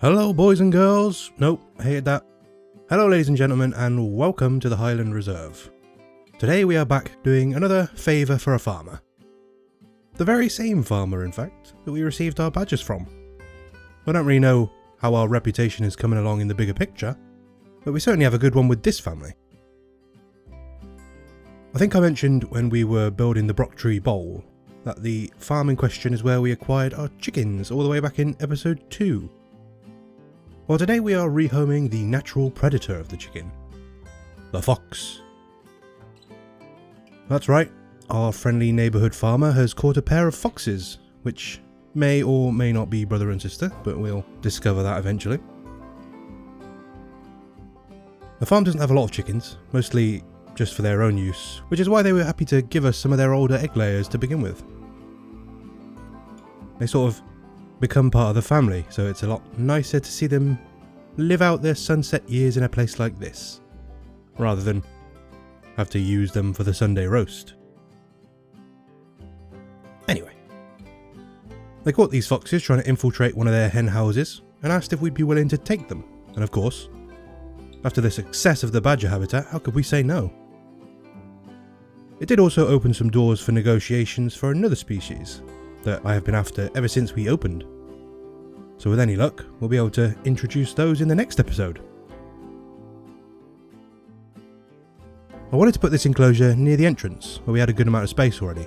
Hello boys and girls, nope, hated that. Hello ladies and gentlemen, and welcome to the Highland Reserve. Today we are back doing another favour for a farmer. The very same farmer in fact, that we received our badges from. I don't really know how our reputation is coming along in the bigger picture, but we certainly have a good one with this family. I think I mentioned when we were building the Brocktree Bowl that the farm in question is where we acquired our chickens all the way back in episode 2. Well, today we are rehoming the natural predator of the chicken, the fox. That's right, our friendly neighbourhood farmer has caught a pair of foxes, which may or may not be brother and sister, but we'll discover that eventually. The farm doesn't have a lot of chickens, mostly just for their own use, which is why they were happy to give us some of their older egg layers to begin with. They sort of become part of the family, so it's a lot nicer to see them live out their sunset years in a place like this, rather than have to use them for the Sunday roast. Anyway, they caught these foxes trying to infiltrate one of their hen houses and asked if we'd be willing to take them, and of course, after the success of the badger habitat, how could we say no? It did also open some doors for negotiations for another species that I have been after ever since we opened. So with any luck, we'll be able to introduce those in the next episode. I wanted to put this enclosure near the entrance, where we had a good amount of space already.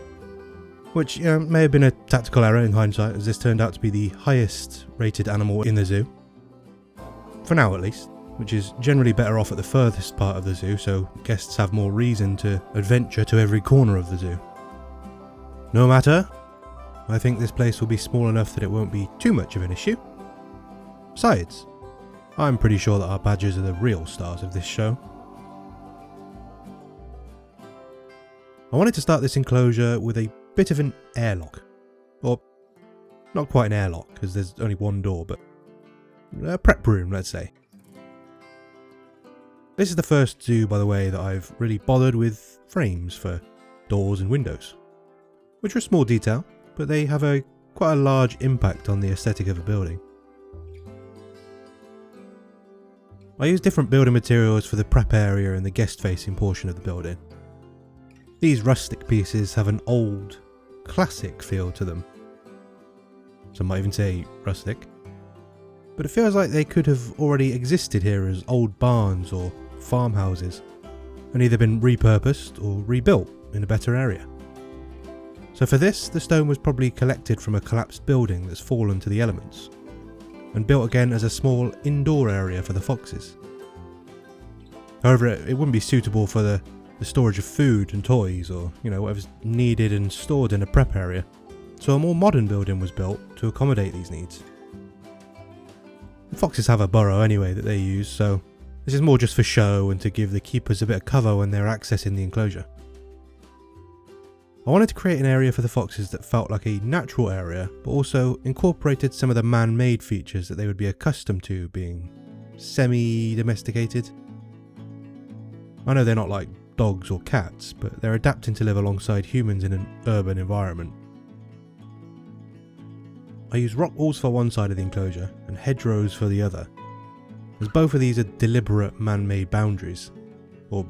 Which may have been a tactical error in hindsight, as this turned out to be the highest rated animal in the zoo. For now at least, which is generally better off at the furthest part of the zoo, so guests have more reason to adventure to every corner of the zoo. No matter, I think this place will be small enough that it won't be too much of an issue. Besides, I'm pretty sure that our badgers are the real stars of this show. I wanted to start this enclosure with a bit of an airlock. Or, not quite an airlock, because there's only one door, but a prep room, let's say. This is the first zoo, by the way, that I've really bothered with frames for doors and windows, which are a small detail, but they have quite a large impact on the aesthetic of a building. I use different building materials for the prep area and the guest-facing portion of the building. These rustic pieces have an old, classic feel to them. Some might even say rustic. But it feels like they could have already existed here as old barns or farmhouses, and either been repurposed or rebuilt in a better area. So for this, the stone was probably collected from a collapsed building that's fallen to the elements, and built again as a small indoor area for the foxes. However, it wouldn't be suitable for the storage of food and toys, or whatever's needed and stored in a prep area, so a more modern building was built to accommodate these needs. The foxes have a burrow anyway that they use, so this is more just for show and to give the keepers a bit of cover when they're accessing the enclosure. I wanted to create an area for the foxes that felt like a natural area, but also incorporated some of the man-made features that they would be accustomed to being semi-domesticated. I know they're not like dogs or cats, but they're adapting to live alongside humans in an urban environment. I use rock walls for one side of the enclosure and hedgerows for the other, as both of these are deliberate man-made boundaries, or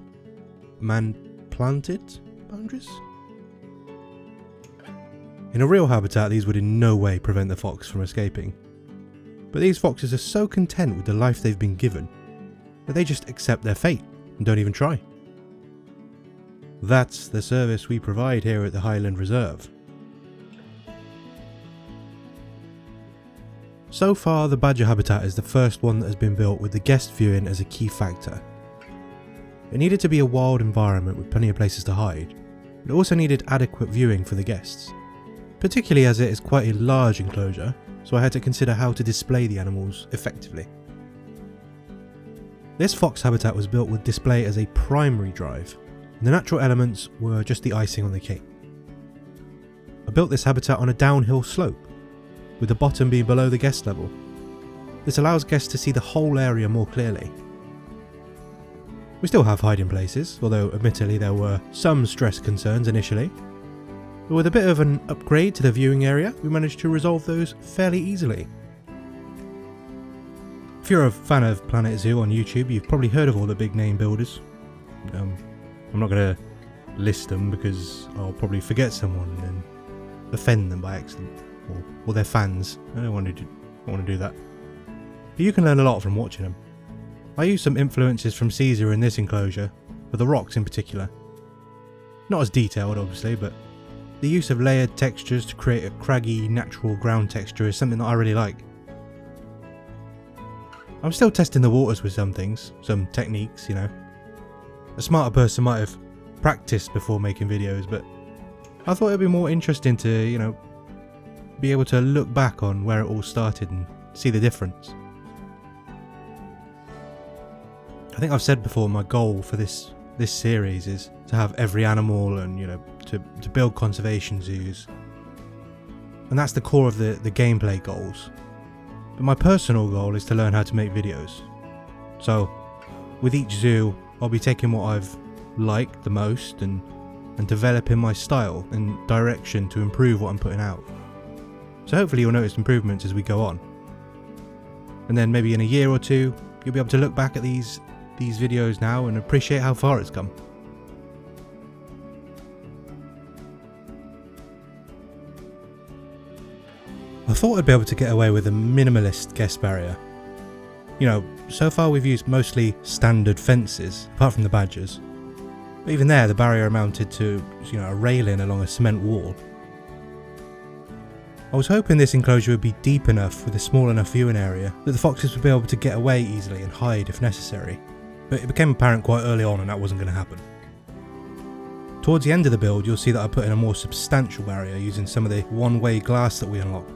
man-planted boundaries? In a real habitat, these would in no way prevent the fox from escaping, but these foxes are so content with the life they've been given that they just accept their fate and don't even try. That's the service we provide here at the Highland Reserve. So far, the badger habitat is the first one that has been built with the guest viewing as a key factor. It needed to be a wild environment with plenty of places to hide, but it also needed adequate viewing for the guests, particularly as it is quite a large enclosure, so I had to consider how to display the animals effectively. This fox habitat was built with display as a primary drive, and the natural elements were just the icing on the cake. I built this habitat on a downhill slope, with the bottom being below the guest level. This allows guests to see the whole area more clearly. We still have hiding places, although admittedly there were some stress concerns initially. But with a bit of an upgrade to the viewing area, we managed to resolve those fairly easily. If you're a fan of Planet Zoo on YouTube, you've probably heard of all the big name builders. I'm not going to list them because I'll probably forget someone and offend them by accident, or their fans. I don't want to do that. But you can learn a lot from watching them. I use some influences from Caesar in this enclosure, for the rocks in particular. Not as detailed obviously, but the use of layered textures to create a craggy, natural ground texture is something that I really like. I'm still testing the waters with some things, some techniques, you know. A smarter person might have practiced before making videos, but I thought it'd be more interesting to, you know, be able to look back on where it all started and see the difference. I think I've said before, my goal for this series is to have every animal and, you know, to build conservation zoos. And that's the core of the gameplay goals. But my personal goal is to learn how to make videos. So with each zoo, I'll be taking what I've liked the most and developing my style and direction to improve what I'm putting out. So hopefully you'll notice improvements as we go on. And then maybe in a year or two, you'll be able to look back at these videos now and appreciate how far it's come. I thought I'd be able to get away with a minimalist guest barrier. You know, so far we've used mostly standard fences, apart from the badgers. But even there, the barrier amounted to, you know, a railing along a cement wall. I was hoping this enclosure would be deep enough with a small enough viewing area that the foxes would be able to get away easily and hide if necessary. But it became apparent quite early on and that wasn't going to happen. Towards the end of the build, you'll see that I put in a more substantial barrier using some of the one-way glass that we unlocked.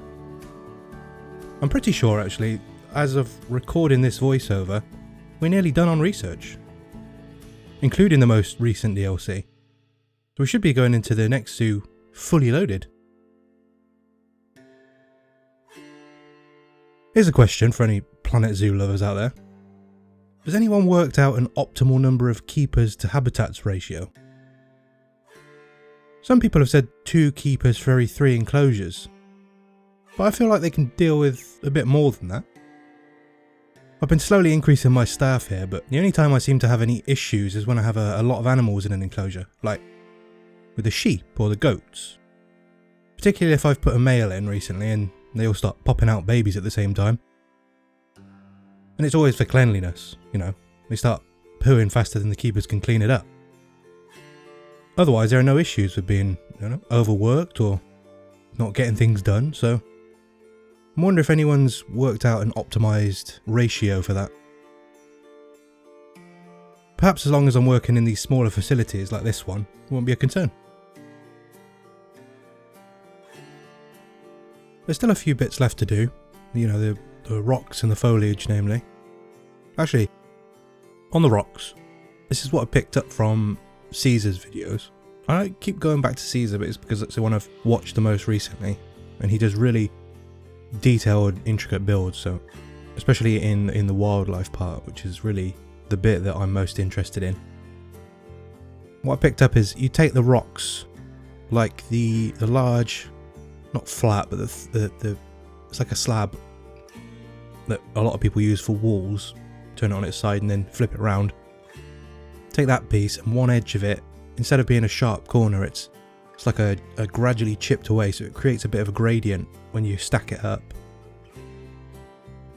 I'm pretty sure actually, as of recording this voiceover, we're nearly done on research, including the most recent DLC. So we should be going into the next zoo fully loaded. Here's a question for any Planet Zoo lovers out there. Has anyone worked out an optimal number of keepers to habitats ratio? Some people have said 2 keepers for every 3 enclosures, but I feel like they can deal with a bit more than that. I've been slowly increasing my staff here, but the only time I seem to have any issues is when I have a lot of animals in an enclosure, like with the sheep or the goats. Particularly if I've put a male in recently and they all start popping out babies at the same time. And it's always for cleanliness, you know, they start pooing faster than the keepers can clean it up. Otherwise there are no issues with being, you know, overworked or not getting things done, so I wonder if anyone's worked out an optimised ratio for that. Perhaps as long as I'm working in these smaller facilities like this one, it won't be a concern. There's still a few bits left to do, you know, the rocks and the foliage namely. Actually, on the rocks, this is what I picked up from Caesar's videos. I keep going back to Caesar, but it's because it's the one I've watched the most recently, and he does really detailed, intricate builds, so especially in the wildlife part, which is really the bit that I'm most interested in. What I picked up is you take the rocks, like the large, not flat, but the it's like a slab that a lot of people use for walls, turn it on its side and then flip it around. Take that piece and one edge of it, instead of being a sharp corner, it's like a gradually chipped away, so it creates a bit of a gradient when you stack it up.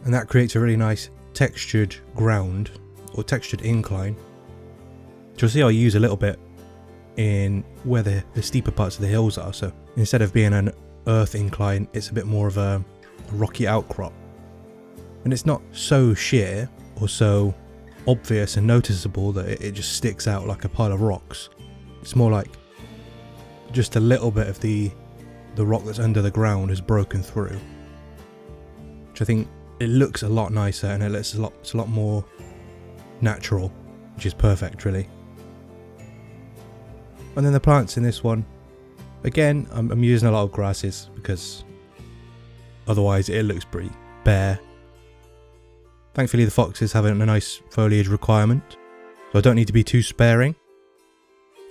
And that creates a really nice textured ground, or textured incline. So you'll see I use a little bit in where the steeper parts of the hills are, so instead of being an earth incline, it's a bit more of a rocky outcrop. And it's not so sheer or so obvious and noticeable that it just sticks out like a pile of rocks. It's more like just a little bit of the rock that's under the ground has broken through, which I think it looks a lot nicer and it's a lot more natural, which is perfect really. And then the plants in this one, again, I'm using a lot of grasses because otherwise it looks pretty bare. Thankfully the foxes have a nice foliage requirement, so I don't need to be too sparing.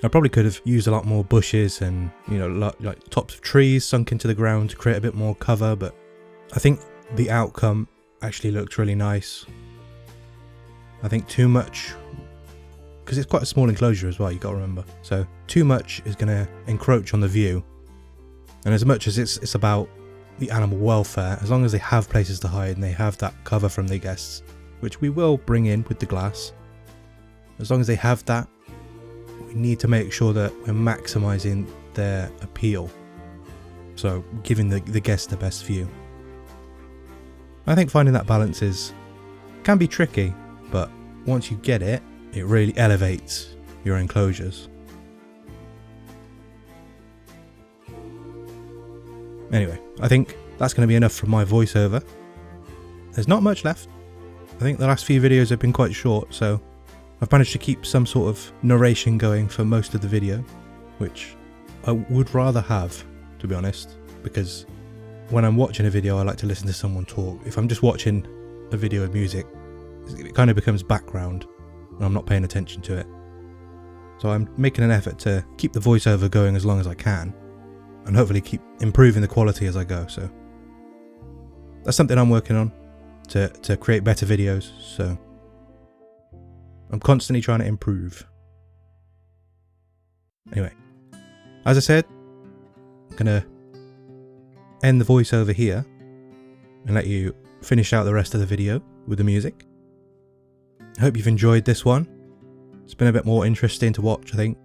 I probably could have used a lot more bushes and, you know, like tops of trees sunk into the ground to create a bit more cover, but I think the outcome actually looks really nice. I think too much, because it's quite a small enclosure as well, you got to remember. So too much is going to encroach on the view. And as much as it's about the animal welfare, as long as they have places to hide and they have that cover from their guests, which we will bring in with the glass, as long as they have that, we need to make sure that we're maximising their appeal. So giving the guests the best view. I think finding that balance can be tricky, but once you get it, it really elevates your enclosures. Anyway, I think that's going to be enough from my voiceover. There's not much left. I think the last few videos have been quite short, so I've managed to keep some sort of narration going for most of the video, which I would rather have, to be honest, because when I'm watching a video I like to listen to someone talk. If I'm just watching a video of music, it kind of becomes background and I'm not paying attention to it. So I'm making an effort to keep the voiceover going as long as I can, and hopefully keep improving the quality as I go. So that's something I'm working on, to create better videos. So I'm constantly trying to improve. Anyway, as I said, I'm going to end the voiceover here and let you finish out the rest of the video with the music. I hope you've enjoyed this one. It's been a bit more interesting to watch, I think.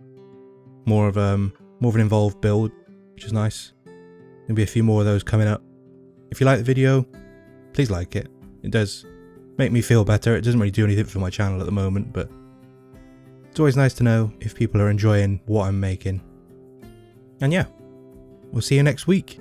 More of an involved build, which is nice. There'll be a few more of those coming up. If you like the video, please like it. It does make me feel better. It doesn't really do anything for my channel at the moment, but it's always nice to know if people are enjoying what I'm making. And yeah, we'll see you next week.